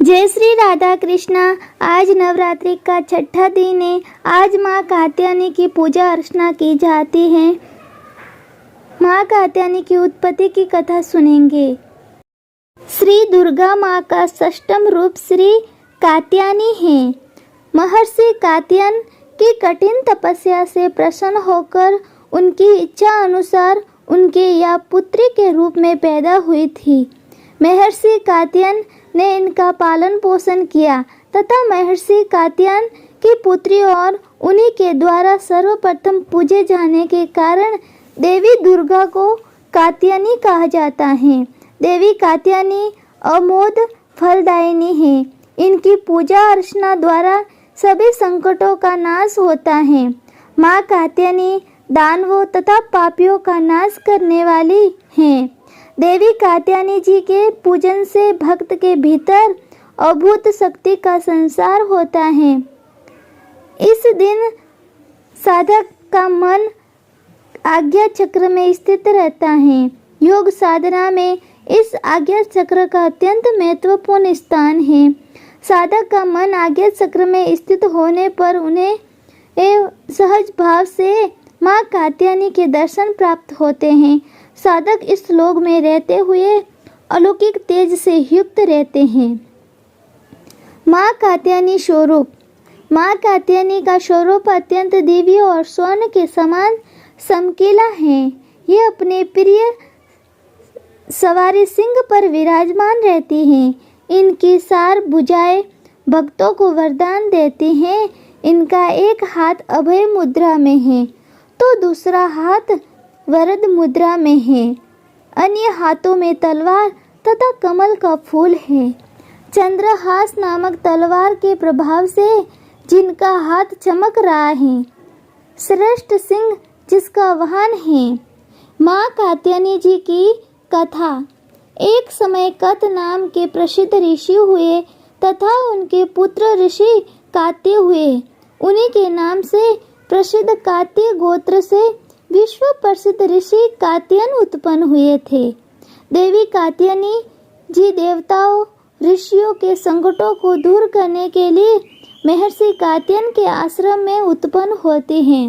जय श्री राधा कृष्णा। आज नवरात्रि का छठा दिन है। आज माँ कात्यायनी की पूजा अर्चना की जाती है। माँ कात्यायनी की उत्पत्ति की कथा सुनेंगे। श्री दुर्गा माँ का षष्ठम रूप श्री कात्यायनी है। महर्षि कात्यायन की कठिन तपस्या से प्रसन्न होकर उनकी इच्छा अनुसार उनके या पुत्री के रूप में पैदा हुई थी। महर्षि कात्यायन ने इनका पालन पोषण किया तथा महर्षि कात्यायन की पुत्री और उन्हीं के द्वारा सर्वप्रथम पूजे जाने के कारण देवी दुर्गा को कात्यायनी कहा जाता है। देवी कात्यायनी अमोद फलदायिनी है। इनकी पूजा अर्चना द्वारा सभी संकटों का नाश होता है। माँ कात्यायनी दानवों तथा पापियों का नाश करने वाली हैं। देवी कात्यायनी जी के पूजन से भक्त के भीतर अभूत शक्ति का संचार होता है। इस दिन साधक का मन आज्ञा चक्र में स्थित रहता है। योग साधना में इस आज्ञा चक्र का अत्यंत महत्वपूर्ण स्थान है। साधक का मन आज्ञा चक्र में स्थित होने पर उन्हें सहज भाव से माँ कात्यायनी के दर्शन प्राप्त होते हैं। साधक इस लोक में रहते हुए अलौकिक तेज से युक्त रहते हैं। माँ कात्यायनी स्वरूप। माँ कात्यायनी का स्वरूप अत्यंत दिव्य और स्वर्ण के समान चमकीला है। ये अपने प्रिय सवारी सिंह पर विराजमान रहती हैं। इनकी 4 भुजाएं भक्तों को वरदान देती हैं। इनका एक हाथ अभय मुद्रा में है तो दूसरा हाथ वरद मुद्रा में है। अन्य हाथों में तलवार तथा कमल का फूल है। चंद्रहास नामक तलवार के प्रभाव से जिनका हाथ चमक रहा है। श्रेष्ठ सिंह जिसका वाहन है। माँ कात्यायनी जी की कथा। एक समय कत नाम के प्रसिद्ध ऋषि हुए तथा उनके पुत्र ऋषि कात्य हुए। उन्हीं के नाम से प्रसिद्ध कात्य गोत्र से विश्व प्रसिद्ध ऋषि कात्यायन उत्पन्न हुए थे। देवी कात्यायनी जी देवताओं ऋषियों के संकटों को दूर करने के लिए महर्षि कात्यायन के आश्रम में उत्पन्न होते हैं।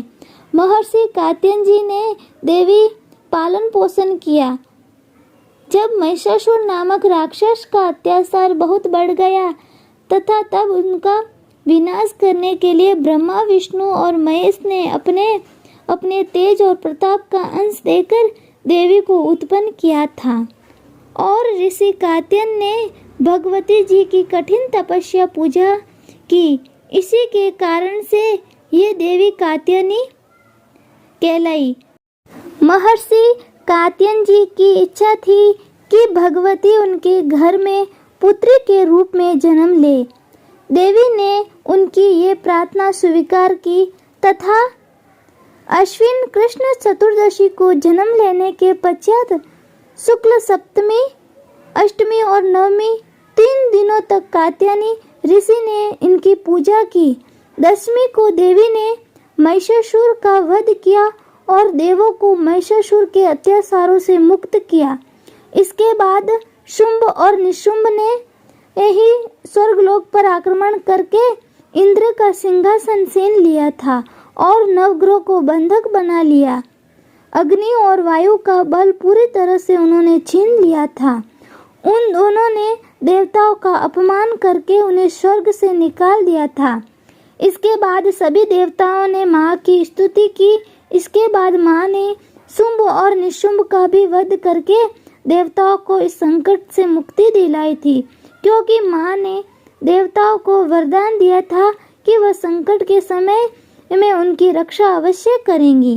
महर्षि कात्यायन जी ने देवी पालन पोषण किया। जब महिषासुर नामक राक्षस का अत्याचार बहुत बढ़ गया तथा तब उनका विनाश करने के लिए ब्रह्मा विष्णु और महेश ने अपने तेज और प्रताप का अंश देकर देवी को उत्पन्न किया था और ऋषि कात्यायन ने भगवती जी की कठिन तपस्या पूजा की। इसी के कारण से ये देवी कात्यायनी कहलाई। महर्षि कात्यायन जी की इच्छा थी कि भगवती उनके घर में पुत्री के रूप में जन्म ले। देवी ने उनकी ये प्रार्थना स्वीकार की तथा अश्विन कृष्ण चतुर्दशी को जन्म लेने के पश्चात शुक्ल सप्तमी, अष्टमी और नवमी 3 दिनों तक कात्यायनी ऋषि ने इनकी पूजा की। दशमी को देवी ने महिषासुर का वध किया और देवों को महिषासुर के अत्याचारों से मुक्त किया। इसके बाद शुंभ और निशुंभ ने यही स्वर्गलोक पर आक्रमण करके इंद्र का सिंहासन छीन लिया था और नवग्रह को बंधक बना लिया। अग्नि और वायु का बल पूरी तरह से उन्होंने छीन लिया था। उन दोनों ने देवताओं का अपमान करके उन्हें स्वर्ग से निकाल दिया था। इसके बाद सभी देवताओं ने माँ की स्तुति की। इसके बाद माँ ने शुंभ और निशुंभ का भी वध करके देवताओं को इस संकट से मुक्ति दिलाई थी, क्योंकि माँ ने देवताओं को वरदान दिया था कि वह संकट के समय में उनकी रक्षा अवश्य करेंगी।